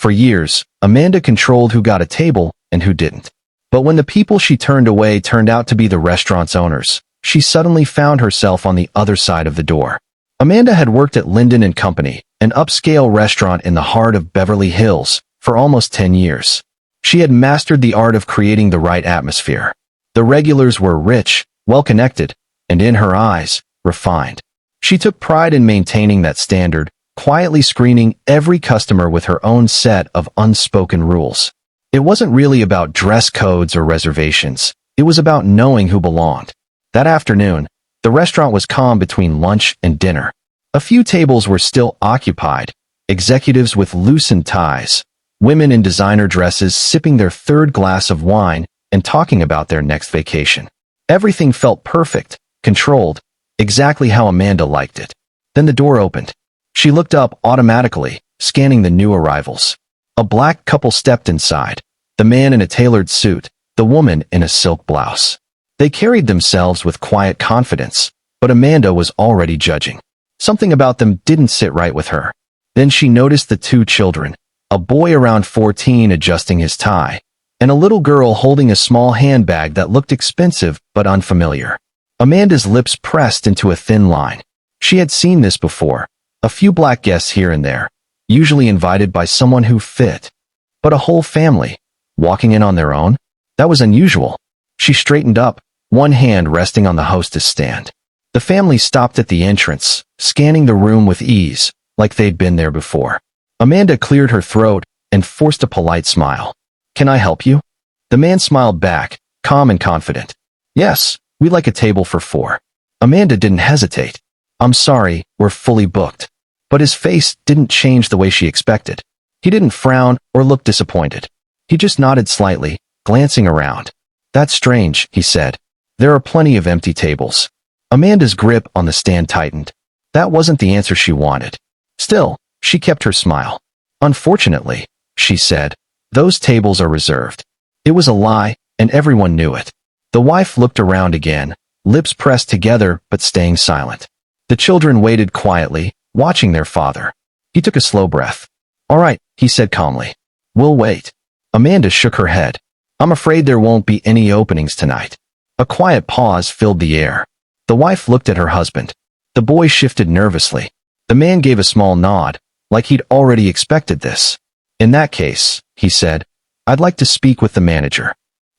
For years, Amanda controlled who got a table and who didn't. But when the people she turned away turned out to be the restaurant's owners, she suddenly found herself on the other side of the door. Amanda had worked at Linden & Company, an upscale restaurant in the heart of Beverly Hills, for almost 10 years. She had mastered the art of creating the right atmosphere. The regulars were rich, well-connected, and in her eyes, refined. She took pride in maintaining that standard, quietly screening every customer with her own set of unspoken rules. It wasn't really about dress codes or reservations. It was about knowing who belonged. That afternoon, the restaurant was calm between lunch and dinner. A few tables were still occupied, executives with loosened ties, women in designer dresses sipping their third glass of wine and talking about their next vacation. Everything felt perfect, controlled, exactly how Amanda liked it. Then the door opened. She looked up automatically, scanning the new arrivals. A black couple stepped inside, the man in a tailored suit, the woman in a silk blouse. They carried themselves with quiet confidence, but Amanda was already judging. Something about them didn't sit right with her. Then she noticed the two children, a boy around 14 adjusting his tie, and a little girl holding a small handbag that looked expensive but unfamiliar. Amanda's lips pressed into a thin line. She had seen this before, a few black guests here and there, usually invited by someone who fit. But a whole family, walking in on their own? That was unusual. She straightened up, one hand resting on the hostess stand. The family stopped at the entrance, scanning the room with ease, like they'd been there before. Amanda cleared her throat and forced a polite smile. "Can I help you?" The man smiled back, calm and confident. "Yes, we'd like a table for 4. Amanda didn't hesitate. "I'm sorry, we're fully booked." But his face didn't change the way she expected. He didn't frown or look disappointed. He just nodded slightly, glancing around. "That's strange," he said. "There are plenty of empty tables." Amanda's grip on the stand tightened. That wasn't the answer she wanted. Still, she kept her smile. "Unfortunately," she said, "those tables are reserved." It was a lie, and everyone knew it. The wife looked around again, lips pressed together but staying silent. The children waited quietly, watching their father. He took a slow breath. "All right," he said calmly. "We'll wait." Amanda shook her head. "I'm afraid there won't be any openings tonight." A quiet pause filled the air. The wife looked at her husband. The boy shifted nervously. The man gave a small nod, like he'd already expected this. "In that case," he said, "I'd like to speak with the manager."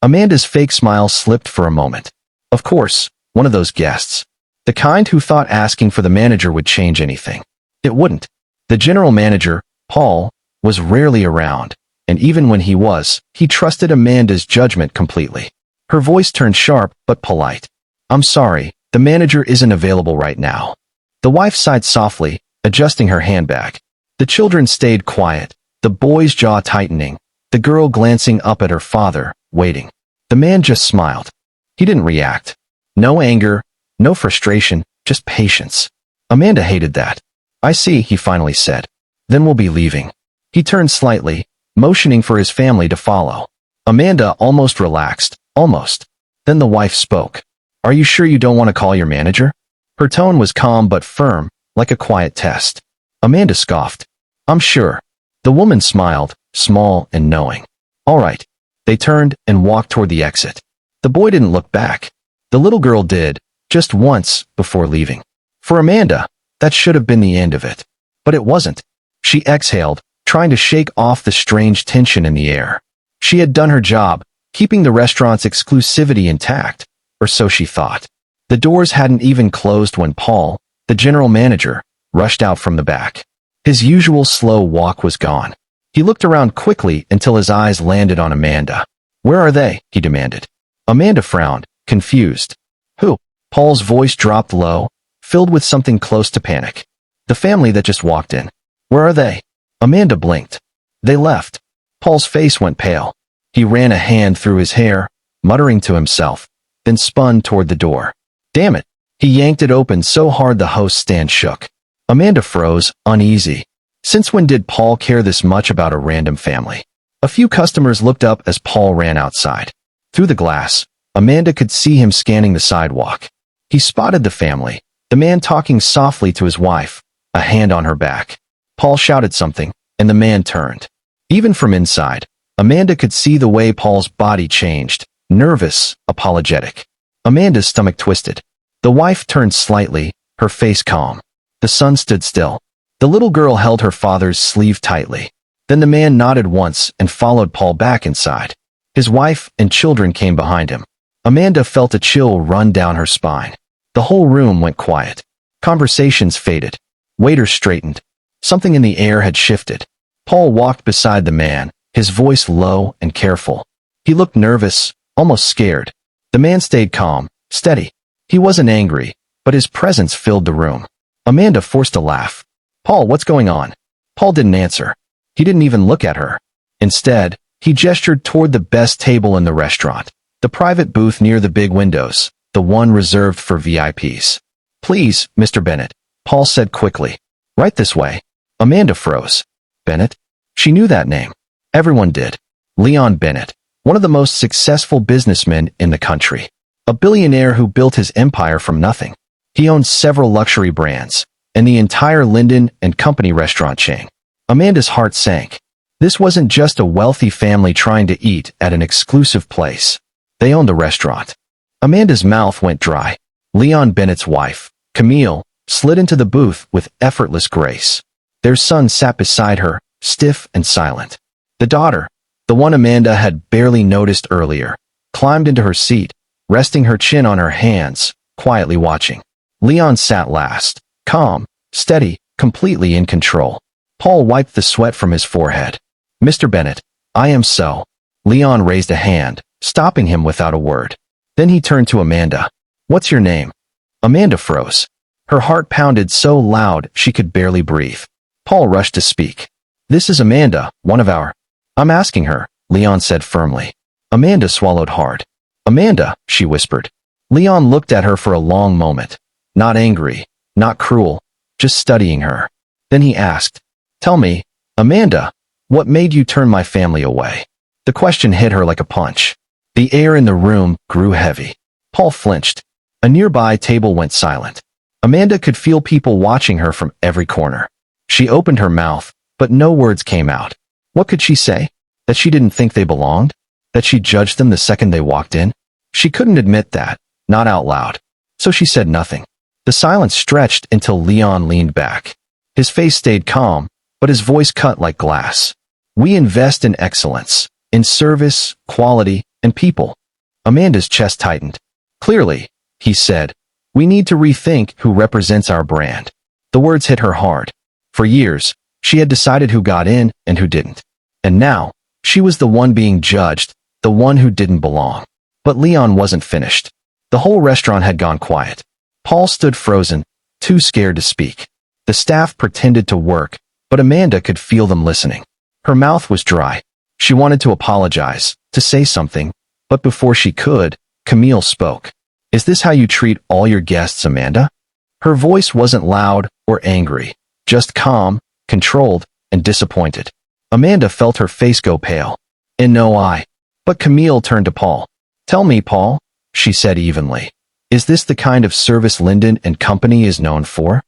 Amanda's fake smile slipped for a moment. Of course, one of those guests. The kind who thought asking for the manager would change anything. It wouldn't. The general manager, Paul, was rarely around, and even when he was, he trusted Amanda's judgment completely. Her voice turned sharp but polite. "I'm sorry, the manager isn't available right now." The wife sighed softly, adjusting her handbag. The children stayed quiet, the boy's jaw tightening, the girl glancing up at her father, waiting. The man just smiled. He didn't react. No anger, no frustration, just patience. Amanda hated that. "I see," he finally said. "Then we'll be leaving." He turned slightly, motioning for his family to follow. Amanda almost relaxed, almost. Then the wife spoke. "Are you sure you don't want to call your manager?" Her tone was calm but firm, like a quiet test. Amanda scoffed. "I'm sure." The woman smiled, small and knowing. "All right." They turned and walked toward the exit. The boy didn't look back. The little girl did, just once, before leaving. For Amanda, that should have been the end of it. But it wasn't. She exhaled, trying to shake off the strange tension in the air. She had done her job, keeping the restaurant's exclusivity intact, or so she thought. The doors hadn't even closed when Paul, the general manager, rushed out from the back. His usual slow walk was gone. He looked around quickly until his eyes landed on Amanda. "Where are they?" he demanded. Amanda frowned, confused. "Who?" Paul's voice dropped low, filled with something close to panic. "The family that just walked in. Where are they?" Amanda blinked. "They left." Paul's face went pale. He ran a hand through his hair, muttering to himself, then spun toward the door. Damn it. He yanked it open so hard the host's stand shook. Amanda froze, uneasy. Since when did Paul care this much about a random family? A few customers looked up as Paul ran outside. Through the glass, Amanda could see him scanning the sidewalk. He spotted the family, the man talking softly to his wife, a hand on her back. Paul shouted something, and the man turned. Even from inside, Amanda could see the way Paul's body changed, nervous, apologetic. Amanda's stomach twisted. The wife turned slightly, her face calm. The son stood still. The little girl held her father's sleeve tightly. Then the man nodded once and followed Paul back inside. His wife and children came behind him. Amanda felt a chill run down her spine. The whole room went quiet. Conversations faded. Waiters straightened. Something in the air had shifted. Paul walked beside the man, his voice low and careful. He looked nervous, almost scared. The man stayed calm, steady. He wasn't angry, but his presence filled the room. Amanda forced a laugh. "Paul, what's going on?" Paul didn't answer. He didn't even look at her. Instead, he gestured toward the best table in the restaurant, the private booth near the big windows, the one reserved for VIPs. "Please, Mr. Bennett," Paul said quickly. "Right this way." Amanda froze. Bennett? She knew that name. Everyone did. Leon Bennett, one of the most successful businessmen in the country. A billionaire who built his empire from nothing. He owned several luxury brands, and the entire Linden and Company restaurant chain. Amanda's heart sank. This wasn't just a wealthy family trying to eat at an exclusive place. They owned the restaurant. Amanda's mouth went dry. Leon Bennett's wife, Camille, slid into the booth with effortless grace. Their son sat beside her, stiff and silent. The daughter, the one Amanda had barely noticed earlier, climbed into her seat, resting her chin on her hands, quietly watching. Leon sat last, calm, steady, completely in control. Paul wiped the sweat from his forehead. "Mr. Bennett, I am so." Leon raised a hand, stopping him without a word. Then he turned to Amanda. "What's your name?" Amanda froze. Her heart pounded so loud she could barely breathe. Paul rushed to speak. "This is Amanda, one of our—" "I'm asking her," Leon said firmly. Amanda swallowed hard. "Amanda," she whispered. Leon looked at her for a long moment. Not angry, not cruel, just studying her. Then he asked, "Tell me, Amanda, what made you turn my family away?" The question hit her like a punch. The air in the room grew heavy. Paul flinched. A nearby table went silent. Amanda could feel people watching her from every corner. She opened her mouth, but no words came out. What could she say? That she didn't think they belonged? That she judged them the second they walked in? She couldn't admit that, not out loud. So she said nothing. The silence stretched until Leon leaned back. His face stayed calm, but his voice cut like glass. "We invest in excellence, in service, quality, and people." Amanda's chest tightened. "Clearly," he said, "we need to rethink who represents our brand." The words hit her hard. For years, she had decided who got in and who didn't. And now, she was the one being judged, the one who didn't belong. But Leon wasn't finished. The whole restaurant had gone quiet. Paul stood frozen, too scared to speak. The staff pretended to work, but Amanda could feel them listening. Her mouth was dry. She wanted to apologize, to say something, but before she could, Camille spoke. "Is this how you treat all your guests, Amanda?" Her voice wasn't loud or angry, just calm, controlled, and disappointed. Amanda felt her face go pale. And no eye. But Camille turned to Paul. "Tell me, Paul," she said evenly. "Is this the kind of service Linden and Company is known for?"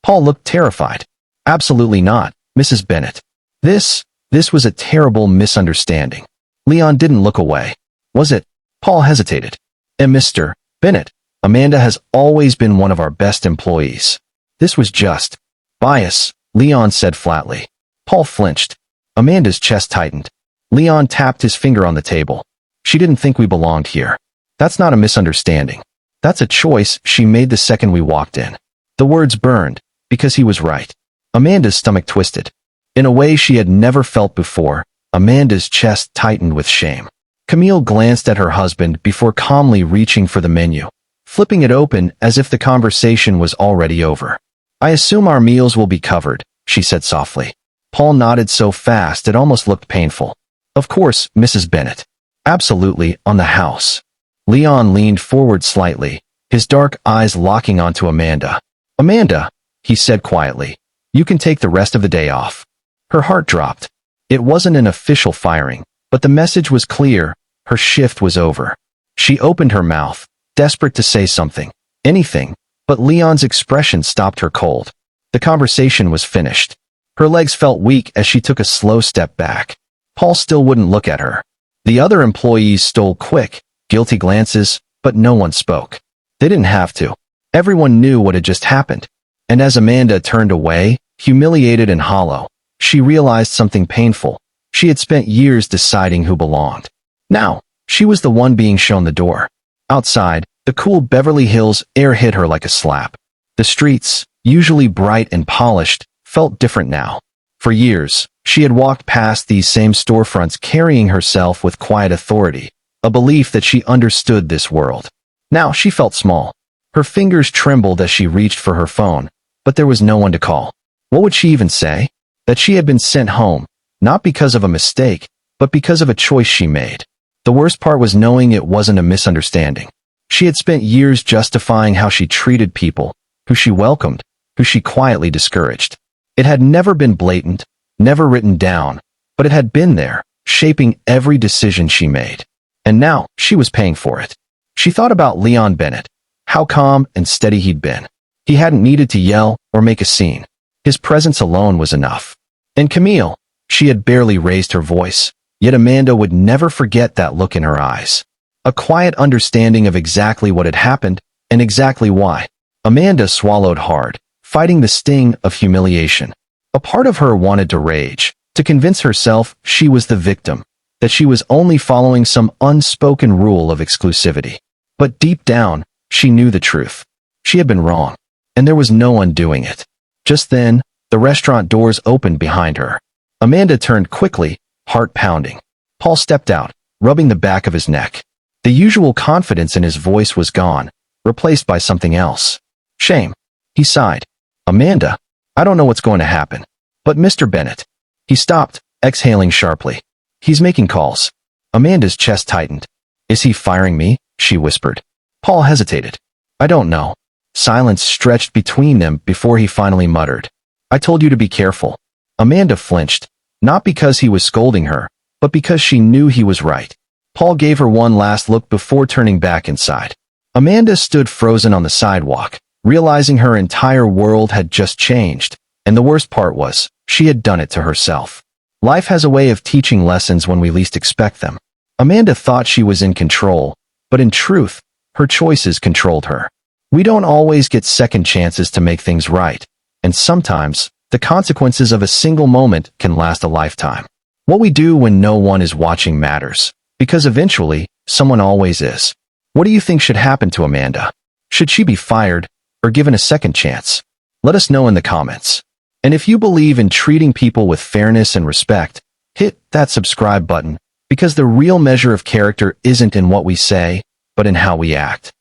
Paul looked terrified. "Absolutely not, Mrs. Bennett. This was a terrible misunderstanding." Leon didn't look away. "Was it?" Paul hesitated. "And Mr. Bennett, Amanda has always been one of our best employees. This was just bias," Leon said flatly. Paul flinched. Amanda's chest tightened. Leon tapped his finger on the table. "She didn't think we belonged here. That's not a misunderstanding. That's a choice she made the second we walked in." The words burned, because he was right. Amanda's stomach twisted. In a way she had never felt before, Amanda's chest tightened with shame. Camille glanced at her husband before calmly reaching for the menu, flipping it open as if the conversation was already over. "I assume our meals will be covered," she said softly. Paul nodded so fast it almost looked painful. "Of course, Mrs. Bennett. Absolutely, on the house." Leon leaned forward slightly, his dark eyes locking onto Amanda. "Amanda," he said quietly, "you can take the rest of the day off." Her heart dropped. It wasn't an official firing, but the message was clear. Her shift was over. She opened her mouth, desperate to say something, anything, but Leon's expression stopped her cold. The conversation was finished. Her legs felt weak as she took a slow step back. Paul still wouldn't look at her. The other employees stole quick, guilty glances, but no one spoke. They didn't have to. Everyone knew what had just happened. And as Amanda turned away, humiliated and hollow, she realized something painful. She had spent years deciding who belonged. Now, she was the one being shown the door. Outside, the cool Beverly Hills air hit her like a slap. The streets, usually bright and polished, felt different now. For years, she had walked past these same storefronts carrying herself with quiet authority, a belief that she understood this world. Now she felt small. Her fingers trembled as she reached for her phone, but there was no one to call. What would she even say? That she had been sent home, not because of a mistake, but because of a choice she made. The worst part was knowing it wasn't a misunderstanding. She had spent years justifying how she treated people, who she welcomed, who she quietly discouraged. It had never been blatant, never written down, but it had been there, shaping every decision she made. And now, she was paying for it. She thought about Leon Bennett, how calm and steady he'd been. He hadn't needed to yell or make a scene. His presence alone was enough. And Camille, she had barely raised her voice, yet Amanda would never forget that look in her eyes. A quiet understanding of exactly what had happened and exactly why. Amanda swallowed hard, fighting the sting of humiliation. A part of her wanted to rage, to convince herself she was the victim, that she was only following some unspoken rule of exclusivity. But deep down, she knew the truth. She had been wrong, and there was no undoing it. Just then, the restaurant doors opened behind her. Amanda turned quickly, heart pounding. Paul stepped out, rubbing the back of his neck. The usual confidence in his voice was gone, replaced by something else. Shame. He sighed. Amanda, I don't know what's going to happen. But Mr. Bennett. He stopped, exhaling sharply. He's making calls. Amanda's chest tightened. Is he firing me? She whispered. Paul hesitated. I don't know. Silence stretched between them before he finally muttered. I told you to be careful. Amanda flinched, not because he was scolding her, but because she knew he was right. Paul gave her one last look before turning back inside. Amanda stood frozen on the sidewalk, realizing her entire world had just changed, and the worst part was, she had done it to herself. Life has a way of teaching lessons when we least expect them. Amanda thought she was in control, but in truth, her choices controlled her. We don't always get second chances to make things right, and sometimes, the consequences of a single moment can last a lifetime. What we do when no one is watching matters, because eventually, someone always is. What do you think should happen to Amanda? Should she be fired, or given a second chance? Let us know in the comments. And if you believe in treating people with fairness and respect, hit that subscribe button, because the real measure of character isn't in what we say, but in how we act.